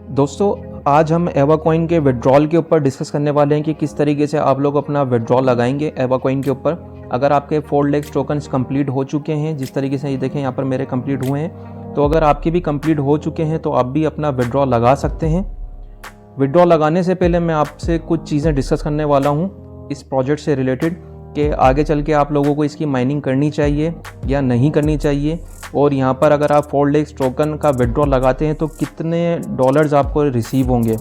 दोस्तों, आज हम एवा कॉइन के विड्रॉल के ऊपर डिस्कस करने वाले हैं कि किस तरीके से आप लोग अपना विड्रॉल लगाएंगे एवा कॉइन के ऊपर। अगर आपके 4 टोकन्स कंप्लीट हो चुके हैं, जिस तरीके से ये देखें यहाँ पर मेरे कंप्लीट हुए हैं, तो अगर आपके भी कंप्लीट हो चुके हैं तो आप भी अपना विड्रॉल लगा सकते हैं। विड्रॉल लगाने से पहले मैं आपसे कुछ चीज़ें डिस्कस करने वाला हूँ इस प्रोजेक्ट से रिलेटेड कि आगे चल के आप लोगों को इसकी माइनिंग करनी चाहिए या नहीं करनी चाहिए, और यहाँ पर अगर आप 4 टोकन का विड्रॉल लगाते हैं तो कितने डॉलर्स आपको रिसीव होंगे।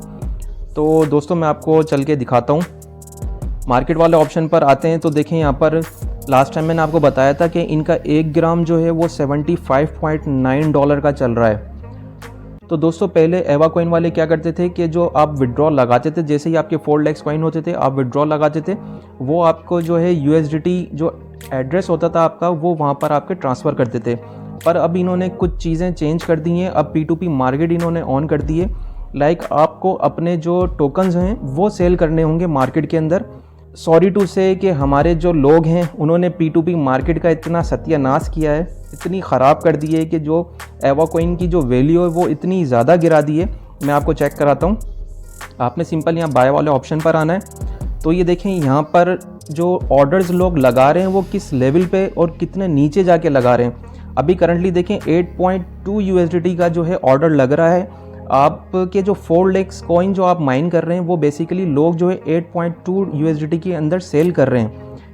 तो दोस्तों, मैं आपको चल के दिखाता हूँ। मार्केट वाले ऑप्शन पर आते हैं तो देखें यहाँ पर लास्ट टाइम मैंने आपको बताया था कि इनका 1 ग्राम जो है वो $75.9 का चल रहा है। तो दोस्तों, पहले एवा कॉइन वाले क्या करते थे कि जो आप विड्रॉल लगाते थे, जैसे ही आपके 4 लाख कॉइन होते थे आप विड्रॉल लगाते थे, वो आपको जो है USDT जो एड्रेस होता था आपका वो वहाँ पर आपके ट्रांसफ़र करते थे। पर अब इन्होंने कुछ चीज़ें चेंज कर दी हैं। अब P2P मार्केट इन्होंने ऑन कर दी है। लाइक आपको अपने जो टोकन्स हैं वो सेल करने होंगे मार्केट के अंदर। सॉरी टू से कि हमारे जो लोग हैं उन्होंने P2P मार्केट का इतना सत्यानाश किया है, इतनी ख़राब कर दी है कि जो एवा कॉइन की जो वैल्यू है वो इतनी ज़्यादा गिरा दी है। मैं आपको चेक कराता हूँ। आपने सिंपल यहाँ बाय वाले ऑप्शन पर आना है। तो ये देखें यहाँ पर जो ऑर्डर्स लोग लगा रहे हैं वो किस लेवल पे और कितने नीचे जाके लगा रहे हैं। अभी करंटली देखें 8.2 USDT का जो है ऑर्डर लग रहा है। आपके जो 4 लाख कॉइन जो आप माइन कर रहे हैं वो बेसिकली लोग जो है 8.2 USDT के अंदर सेल कर रहे हैं।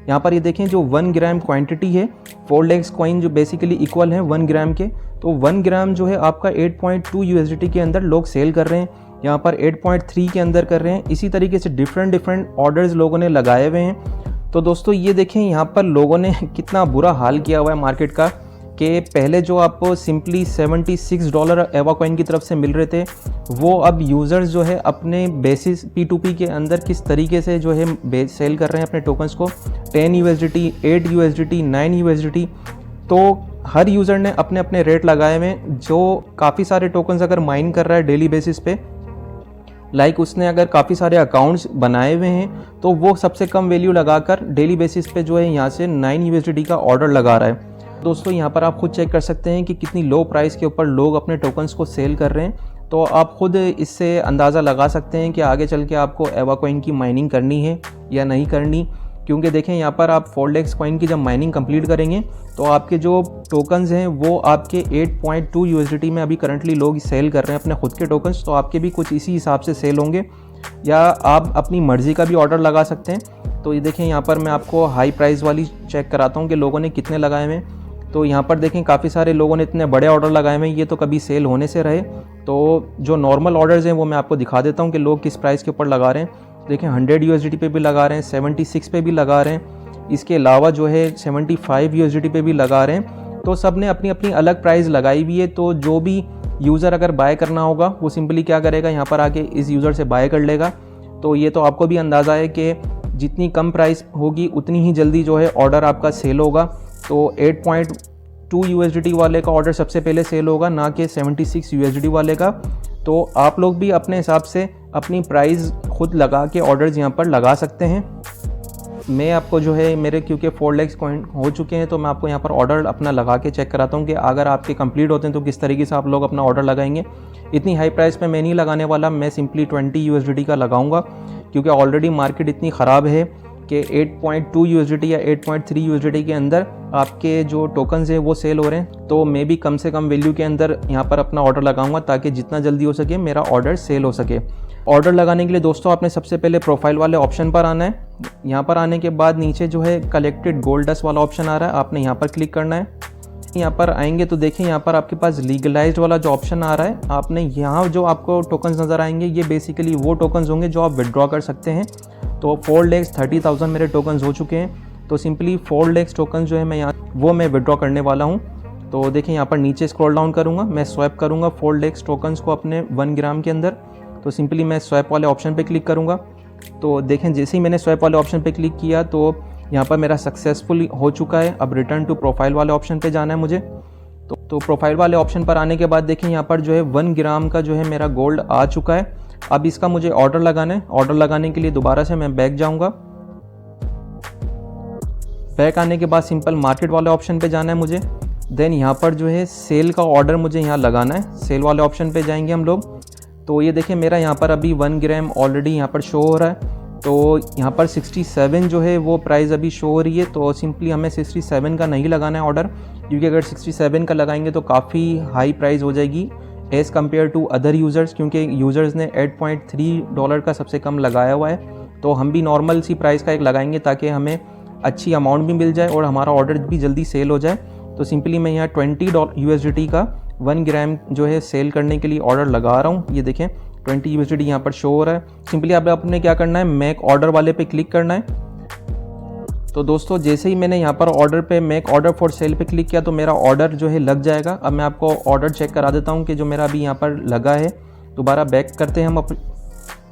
यहाँ पर ये देखें जो 1 ग्राम क्वांटिटी है, 4 लाख कॉइन जो बेसिकली इक्वल है 1 ग्राम के, तो 1 ग्राम जो है आपका 8.2 USDT के अंदर लोग सेल कर रहे हैं। यहाँ पर 8.3 के अंदर कर रहे हैं। इसी तरीके से डिफरेंट ऑर्डर्स लोगों ने लगाए हुए हैं। तो दोस्तों, ये देखें यहाँ पर लोगों ने कितना बुरा हाल किया हुआ है मार्केट का कि पहले जो आपको सिंपली $76 एवा कॉइन की तरफ से मिल रहे थे, वो अब यूज़र्स जो है अपने बेसिस P2P के अंदर किस तरीके से जो है सेल कर रहे हैं अपने टोकन्स को 10 USDT, 8 USDT, 9 USDT। तो हर यूज़र ने अपने अपने रेट लगाए हुए हैं। जो काफ़ी सारे टोकन्स अगर माइन कर रहा है डेली बेसिस पे, लाइक उसने अगर काफ़ी सारे अकाउंट्स बनाए हुए हैं तो वो सबसे कम वैल्यू लगाकर डेली बेसिस पे जो है यहाँ से 9 USDT का ऑर्डर लगा रहा है। दोस्तों, यहाँ पर आप खुद चेक कर सकते हैं कि कितनी लो प्राइस के ऊपर लोग अपने टोकन्स को सेल कर रहे हैं। तो आप खुद इससे अंदाज़ा लगा सकते हैं कि आगे चल के आपको एवा कॉइन की माइनिंग करनी है या नहीं करनी। क्योंकि देखें यहाँ पर आप 4 लाख कॉइन की जब माइनिंग कंप्लीट करेंगे तो आपके जो टोकन्स हैं वो आपके 8.2 USDT में अभी करंटली लोग सेल कर रहे हैं अपने खुद के टोकन्स। तो आपके भी कुछ इसी हिसाब से सेल होंगे, या आप अपनी मर्ज़ी का भी ऑर्डर लगा सकते हैं। तो ये देखें यहाँ पर मैं आपको हाई प्राइस वाली चेक कराता हूँ कि लोगों ने कितने लगाए हुए हैं। तो यहाँ पर देखें काफ़ी सारे लोगों ने इतने बड़े ऑर्डर लगाए हुए हैं, ये तो कभी सेल होने से रहे। तो जो नॉर्मल ऑर्डर्स हैं वो मैं आपको दिखा देता हूँ कि लोग किस प्राइस के ऊपर लगा रहे हैं। देखें 100 USDT पे भी लगा रहे हैं, 76 पे भी लगा रहे हैं, इसके अलावा जो है 75 USDT पे भी लगा रहे हैं। तो सब ने अपनी अपनी अलग प्राइस लगाई हुई है। तो जो भी यूज़र अगर बाय करना होगा वो सिंपली क्या करेगा, यहाँ पर आके इस यूज़र से बाय कर लेगा। तो ये तो आपको भी अंदाज़ा है कि जितनी कम प्राइस होगी उतनी ही जल्दी जो है ऑर्डर आपका सेल होगा। तो 8.2 USDT वाले का ऑर्डर सबसे पहले सेल होगा, ना कि 76 USDT वाले का। तो आप लोग भी अपने हिसाब से अपनी प्राइस खुद लगा के ऑर्डर्स यहाँ पर लगा सकते हैं। मैं आपको जो है मेरे क्योंकि 4 लाख कॉइन हो चुके हैं तो मैं आपको यहाँ पर ऑर्डर अपना लगा के चेक कराता हूँ कि अगर आपके कंप्लीट होते हैं तो किस तरीके से आप लोग अपना ऑर्डर लगाएंगे। इतनी हाई प्राइस पे मैं नहीं लगाने वाला, मैं सिंपली 20 USDT का लगाऊंगा, क्योंकि ऑलरेडी मार्केट इतनी ख़राब है कि 8.2 USDT या 8.3 USDT के अंदर आपके जो टोकन्स हैं वो सेल हो रहे हैं। तो मैं भी कम से कम वैल्यू के अंदर यहाँ पर अपना ऑर्डर लगाऊंगा ताकि जितना जल्दी हो सके मेरा ऑर्डर सेल हो सके। ऑर्डर लगाने के लिए दोस्तों आपने सबसे पहले प्रोफाइल वाले ऑप्शन पर आना है। यहाँ पर आने के बाद नीचे जो है कलेक्टेड गोल्ड डस्ट वाला ऑप्शन आ रहा है, आपने यहाँ पर क्लिक करना है। यहाँ पर आएंगे तो देखें यहाँ पर आपके पास लीगलाइज्ड वाला जो ऑप्शन आ रहा है, आपने यहाँ जो आपको टोकन्स नज़र आएंगे ये बेसिकली वो टोकन्स होंगे जो आप विड्रॉ कर सकते हैं। तो 4,30,000 मेरे टोकन्स हो चुके हैं। तो सिंपली 4 लाख टोकन्स जो है मैं यहाँ वो मैं विड्रॉ करने वाला हूँ। तो देखें यहाँ पर नीचे स्क्रॉल डाउन करूँगा, मैं स्वैप करूँगा 4 लाख टोकन्स को अपने 1 ग्राम के अंदर। तो सिंपली मैं स्वैप वाले ऑप्शन पे क्लिक करूँगा। तो देखें जैसे ही मैंने स्वैप वाले ऑप्शन पे क्लिक किया तो यहाँ पर मेरा सक्सेसफुल हो चुका है। अब रिटर्न टू प्रोफाइल वाले ऑप्शन पे जाना है मुझे। तो प्रोफाइल वाले ऑप्शन पर आने के बाद देखें यहाँ पर जो है 1 ग्राम का जो है मेरा गोल्ड आ चुका है। अब इसका मुझे ऑर्डर लगाना है। ऑर्डर लगाने के लिए दोबारा से मैं बैक जाऊँगा। बैक आने के बाद सिंपल मार्केट वाले ऑप्शन पे जाना है मुझे। देन यहाँ पर जो है सेल का ऑर्डर मुझे यहाँ लगाना है। सेल वाले ऑप्शन पे जाएंगे हम लोग। तो ये देखिए मेरा यहाँ पर अभी 1 ग्राम ऑलरेडी यहाँ पर शो हो रहा है। तो यहाँ पर 67 जो है वो प्राइस अभी शो हो रही है। तो सिंपली हमें 67 का नहीं लगाना है ऑर्डर, क्योंकि अगर 67 का लगाएंगे तो काफ़ी हाई प्राइस हो जाएगी as compare to other users, क्योंकि यूज़र्स ने $8.3 का सबसे कम लगाया हुआ है। तो हम भी नॉर्मल सी प्राइस का एक लगाएंगे ताकि हमें अच्छी अमाउंट भी मिल जाए और हमारा ऑर्डर भी जल्दी सेल हो जाए। तो सिंपली मैं यहाँ $20 का 1 ग्राम जो है सेल करने के लिए ऑर्डर लगा रहा हूँ। ये देखें $20 यहाँ पर शो हो रहा है। सिंपली आप अपने क्या करना है, मेक ऑर्डर वाले पे क्लिक करना है। तो दोस्तों जैसे ही मैंने यहाँ पर ऑर्डर पे मेक ऑर्डर फॉर सेल पे क्लिक किया तो मेरा ऑर्डर जो है लग जाएगा। अब मैं आपको ऑर्डर चेक करा देता हूँ कि जो मेरा अभी यहाँ पर लगा है। दोबारा बैक करते हैं हम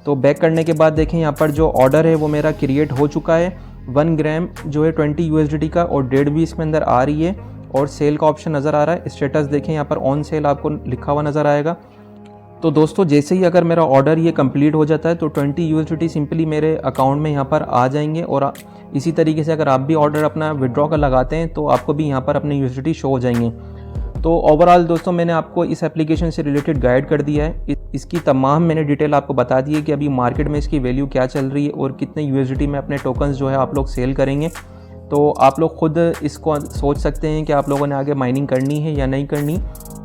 तो बैक करने के बाद देखें यहाँ पर जो ऑर्डर है वो मेरा क्रिएट हो चुका है। 1 ग्राम जो है $20 का और डेट भी इसमें अंदर आ रही है और सेल का ऑप्शन नज़र आ रहा है। स्टेटस देखें यहाँ पर ऑन सेल आपको लिखा हुआ नज़र आएगा। तो दोस्तों जैसे ही अगर मेरा ऑर्डर ये कंप्लीट हो जाता है तो $20 सिंपली मेरे अकाउंट में यहाँ पर आ जाएंगे। और इसी तरीके से अगर आप भी ऑर्डर अपना विड्रॉ का लगाते हैं तो आपको भी यहाँ पर अपने USDT शो हो जाएंगे। तो ओवरऑल दोस्तों मैंने आपको इस एप्लीकेशन से रिलेटेड गाइड कर दिया है। इसकी तमाम मैंने डिटेल आपको बता दी है कि अभी मार्केट में इसकी वैल्यू क्या चल रही है और कितने USDT में अपने टोकन्स जो है आप लोग सेल करेंगे। तो आप लोग खुद इसको सोच सकते हैं कि आप लोगों ने आगे माइनिंग करनी है या नहीं करनी।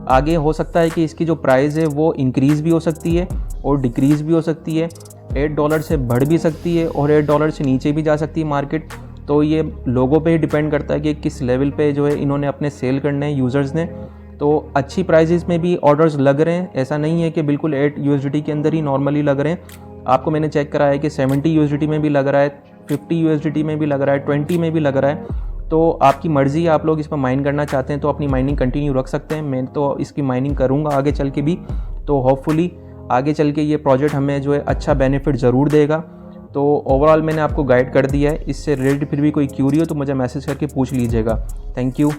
आगे हो सकता है कि इसकी जो प्राइस है वो इंक्रीज़ भी हो सकती है और डिक्रीज़ भी हो सकती है। $8 से बढ़ भी सकती है और $8 से नीचे भी जा सकती है मार्केट। तो ये लोगों पे ही डिपेंड करता है कि किस लेवल पे जो है इन्होंने अपने सेल करने हैं यूज़र्स ने। तो अच्छी प्राइजेस में भी ऑर्डर्स लग रहे हैं, ऐसा नहीं है कि बिल्कुल $8 के अंदर ही नॉर्मली लग रहे हैं। आपको मैंने चेक कराया है कि $70 में भी लग रहा है, $50 में भी लग रहा है, 20 में भी लग रहा है। तो आपकी मर्ज़ी है, आप लोग इस पर माइन करना चाहते हैं तो अपनी माइनिंग कंटिन्यू रख सकते हैं। मैं तो इसकी माइनिंग करूँगा आगे चल के भी। तो होपफुली आगे चल के ये प्रोजेक्ट हमें जो है अच्छा बेनिफिट ज़रूर देगा। तो ओवरऑल मैंने आपको गाइड कर दिया है। इससे रिलेटेड फिर भी कोई क्यूरी हो तो मुझे मैसेज करके पूछ लीजिएगा। Thank you.